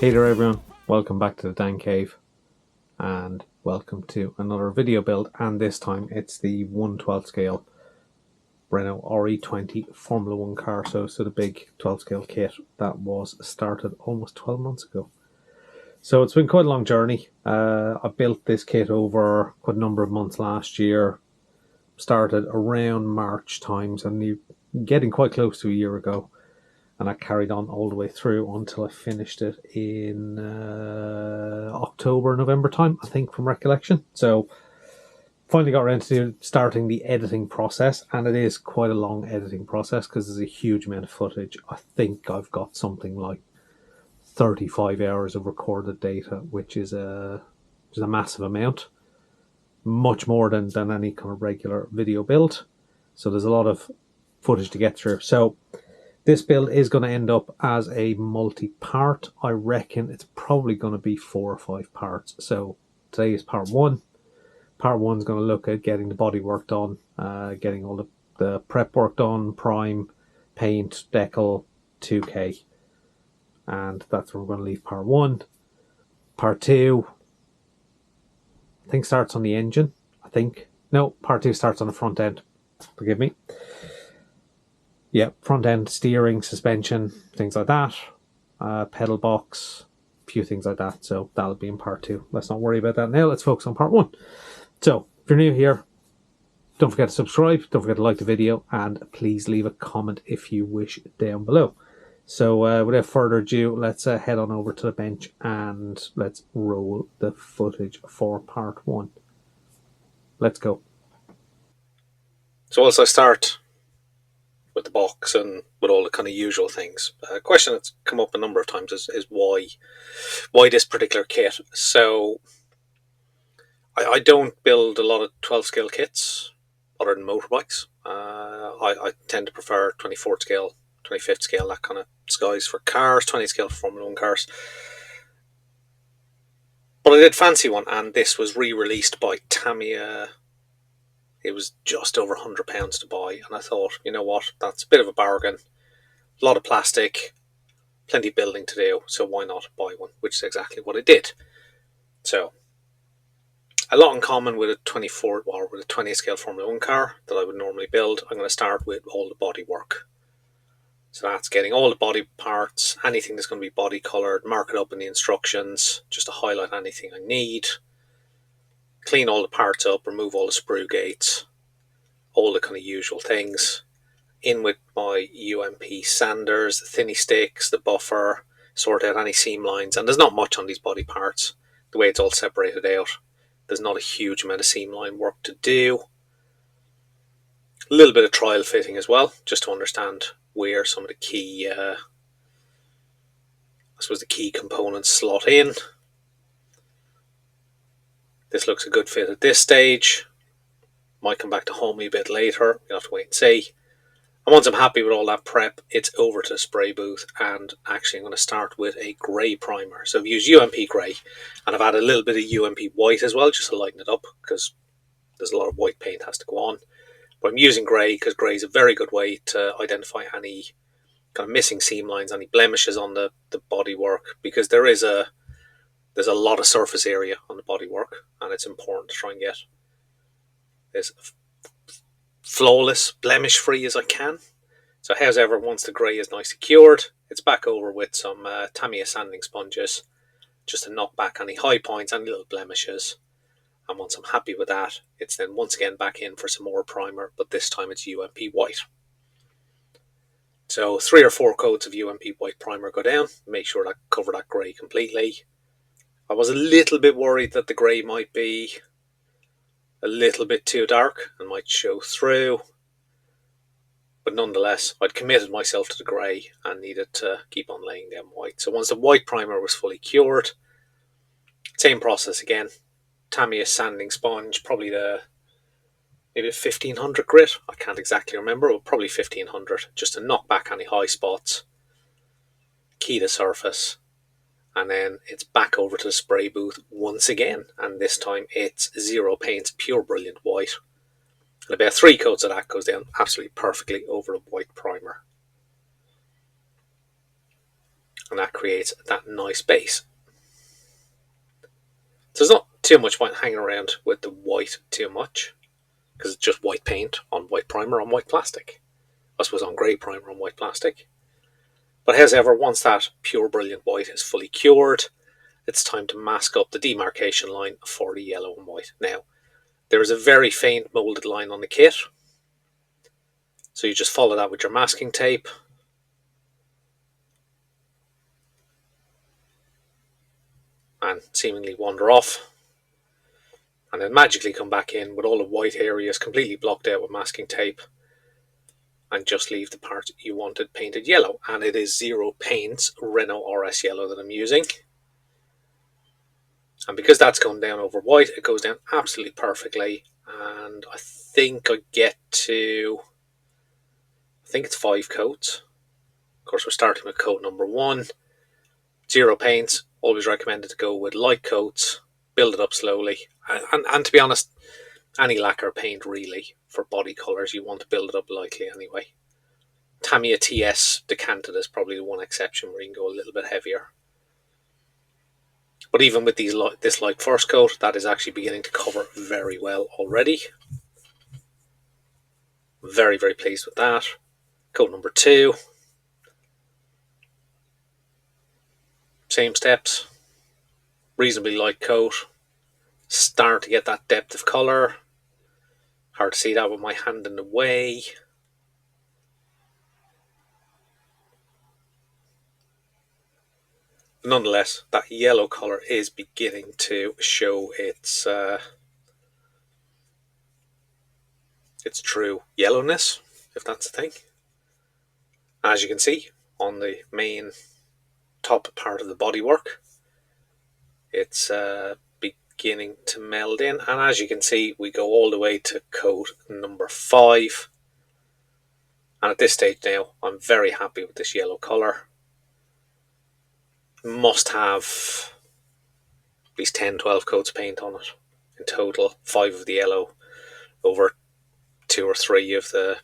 Hey there everyone, welcome back to the Dan Cave and welcome to another video build, and this time it's the 1/12 scale Renault RE20 Formula 1 car, so the big 12 scale kit that was started almost 12 months ago. So it's been quite a long journey. I built this kit over quite a number of months last year, started around March times and getting quite close to a year ago. And I carried on all the way through until I finished it in October, November time, I think, from recollection. So finally got around to starting the editing process, and it is quite a long editing process because there's a huge amount of footage. I think I've got something like 35 hours of recorded data, which is a massive amount, much more than any kind of regular video build. So there's a lot of footage to get through. So this build is going to end up as a multi-part. I reckon it's probably going to be 4 or 5 parts. So today is part 1. Part 1 is going to look at getting the bodywork done, getting all the prep work done, prime, paint, decal, 2K. And that's where we're going to leave part 1. Part 2, I think, starts on the engine. No, part 2 starts on the front end. Forgive me. Yeah, front end, steering, suspension, things like that. Pedal box, a few things like that. So that'll be in part 2. Let's not worry about that now. Let's focus on part 1. So if you're new here, don't forget to subscribe. Don't forget to like the video. And please leave a comment if you wish down below. So without further ado, let's head on over to the bench and let's roll the footage for part 1. Let's go. So once I start with the box and with all the kind of usual things, a question that's come up a number of times is why this particular kit. So I don't build a lot of 12 scale kits other than motorbikes. I tend to prefer 24 scale, 25th scale, that kind of skies for cars, 20 scale for Formula 1 cars. But I did fancy one, and this was re-released by Tamiya. It was just over £100 to buy, and I thought, you know what, that's a bit of a bargain. A lot of plastic, plenty of building to do, so why not buy one? Which is exactly what I did. So, a lot in common with a 24 or with a 20 scale Formula 1 car that I would normally build. I'm going to start with all the body work. So that's getting all the body parts, anything that's going to be body coloured, mark it up in the instructions, just to highlight anything I need. Clean all the parts up, remove all the sprue gates, all the kind of usual things. In with my UMP sanders, the thinny sticks, the buffer, sort out any seam lines. And there's not much on these body parts. The way it's all separated out, there's not a huge amount of seam line work to do. A little bit of trial fitting as well, just to understand where some of the key, the key components slot in. This looks a good fit at this stage. Might come back to haunt me a bit later. You'll have to wait and see. And once I'm happy with all that prep, it's over to the spray booth, and actually I'm going to start with a grey primer. So I've used UMP grey, and I've added a little bit of UMP white as well, just to lighten it up, because there's a lot of white paint has to go on. But I'm using grey because grey is a very good way to identify any kind of missing seam lines, any blemishes on the bodywork, because there's a lot of surface area on the bodywork, and it's important to try and get as flawless, blemish free as I can. So however, once the grey is nicely cured, it's back over with some Tamiya sanding sponges, just to knock back any high points, any little blemishes. And once I'm happy with that, it's then once again back in for some more primer, but this time it's UMP white. So 3 or 4 coats of UMP white primer go down, make sure that cover that grey completely. I was a little bit worried that the grey might be a little bit too dark and might show through, but nonetheless I'd committed myself to the grey and needed to keep on laying down white. So once the white primer was fully cured, same process again. Tamiya sanding sponge, probably maybe 1500 grit, I can't exactly remember, but probably 1500, just to knock back any high spots, key the surface, and then it's back over to the spray booth once again, and this time it's Zero Paint's pure brilliant white. And about 3 coats of that goes down absolutely perfectly over the white primer. and that creates that nice base. So there's not too much point hanging around with the white too much, because it's just white paint on white primer on white plastic. I suppose on grey primer on white plastic. But however, once that pure brilliant white is fully cured, it's time to mask up the demarcation line for the yellow and white. Now, there is a very faint moulded line on the kit, so you just follow that with your masking tape. And seemingly wander off. And then magically come back in with all the white areas completely blocked out with masking tape. And just leave the part you wanted painted yellow. And it is Zero Paints Renault RS Yellow that I'm using. And because that's gone down over white, it goes down absolutely perfectly. And I think I get to, I think it's 5 coats. Of course, we're starting with coat number 1. Zero paints, always recommended to go with light coats, build it up slowly. And to be honest, any lacquer paint really, for body colours, you want to build it up lightly anyway. Tamiya TS Decanted is probably the one exception where you can go a little bit heavier. But even with this light first coat, that is actually beginning to cover very well already. Very, very pleased with that. Coat number 2. Same steps. Reasonably light coat. Start to get that depth of colour. Hard to see that with my hand in the way. Nonetheless, that yellow colour is beginning to show its true yellowness, if that's a thing. As you can see on the main top part of the bodywork, it's beginning to meld in, and as you can see, we go all the way to coat number 5. And at this stage now, I'm very happy with this yellow colour. Must have at least 10-12 coats of paint on it in total. 5 of the yellow, over 2 or 3 of the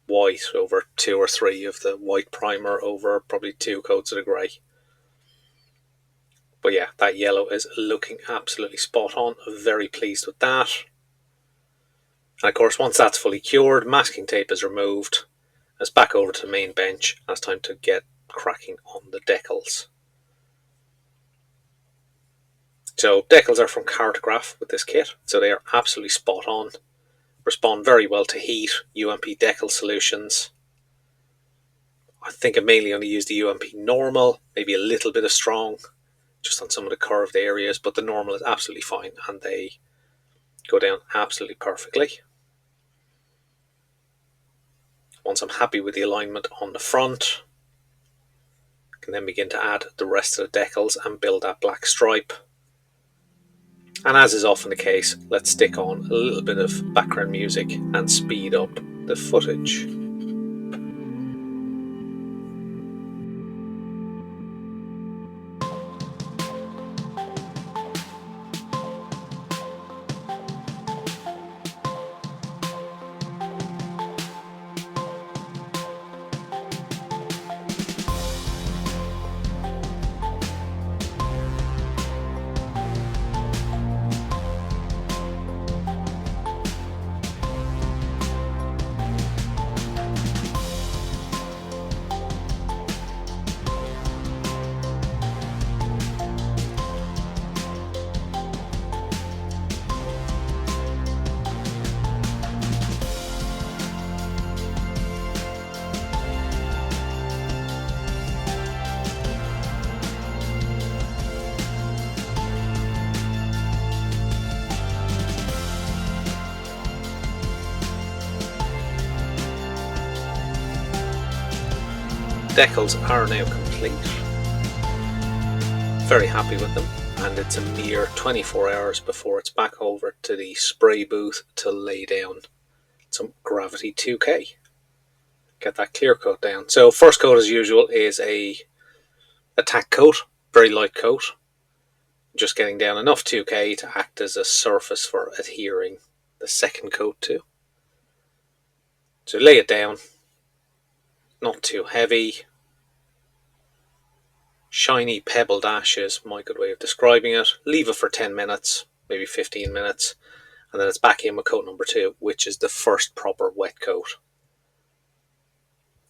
white, over 2 or 3 of the white primer, over probably 2 coats of the grey. But yeah, that yellow is looking absolutely spot on. Very pleased with that. And of course, once that's fully cured, masking tape is removed. It's back over to the main bench, and it's time to get cracking on the decals. So decals are from Cartograph with this kit, so they are absolutely spot on. Respond very well to heat, UMP decal solutions. I think I mainly only used the UMP normal, maybe a little bit of strong, just on some of the curved areas, but the normal is absolutely fine, and they go down absolutely perfectly. Once I'm happy with the alignment on the front, I can then begin to add the rest of the decals and build that black stripe. And as is often the case, let's stick on a little bit of background music and speed up the footage. Decals are now complete. Very happy with them, and it's a mere 24 hours before it's back over to the spray booth to lay down some Gravity 2K. Get that clear coat down. So first coat as usual is a tack coat, very light coat. Just getting down enough 2K to act as a surface for adhering the second coat to. So lay it down, not too heavy. shiny pebbled ash is my good way of describing it. Leave it for 10 minutes, maybe 15 minutes, and then it's back in with coat number 2, which is the first proper wet coat.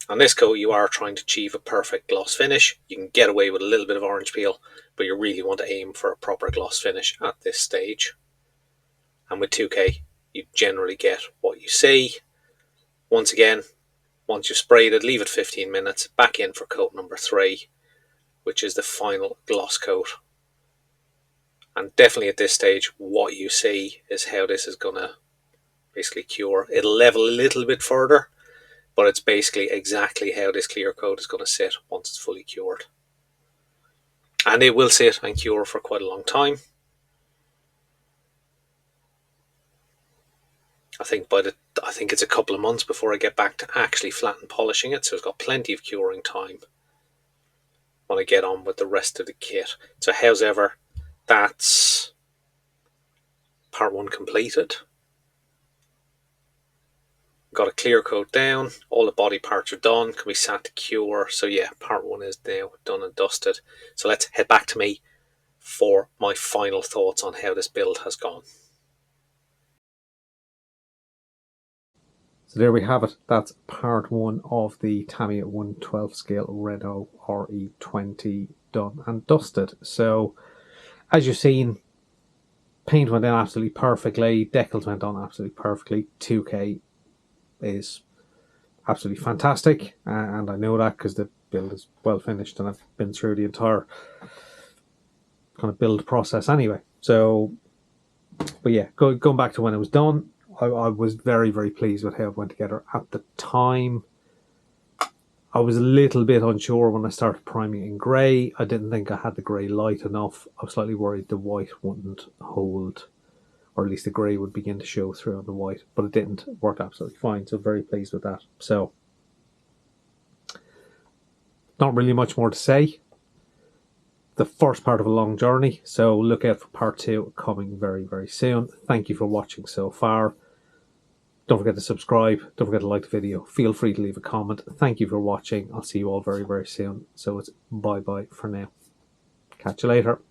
On this coat, you are trying to achieve a perfect gloss finish. You can get away with a little bit of orange peel, but you really want to aim for a proper gloss finish at this stage. And with 2K, you generally get what you see. Once again, once you've sprayed it, leave it 15 minutes, back in for coat number 3, which is the final gloss coat. And definitely at this stage, what you see is how this is going to basically cure. It'll level a little bit further, but it's basically exactly how this clear coat is going to sit once it's fully cured. And it will sit and cure for quite a long time. I think it's a couple of months before I get back to actually flat and polishing it, so it's got plenty of curing time when I get on with the rest of the kit. So howsoever, that's part 1 completed. Got a clear coat down, all the body parts are done, can be sat to cure. So yeah, part 1 is now done and dusted. So let's head back to me for my final thoughts on how this build has gone. So there we have it. That's part 1 of the Tamiya 1/12 scale Renault RE20 done and dusted. So as you've seen, paint went on absolutely perfectly, decals went on absolutely perfectly, 2K is absolutely fantastic, and I know that because the build is well finished and I've been through the entire kind of build process anyway. So, but yeah, going back to when it was done, I was very, very pleased with how it went together. At the time, I was a little bit unsure when I started priming in grey. I didn't think I had the grey light enough. I was slightly worried the white wouldn't hold, or at least the grey would begin to show through on the white, but it didn't. It worked absolutely fine, so very pleased with that. So, not really much more to say. The first part of a long journey, so look out for part 2 coming very, very soon. Thank you for watching so far. Don't forget to subscribe. Don't forget to like the video. Feel free to leave a comment. Thank you for watching. I'll see you all very, very soon. So it's bye-bye for now. Catch you later.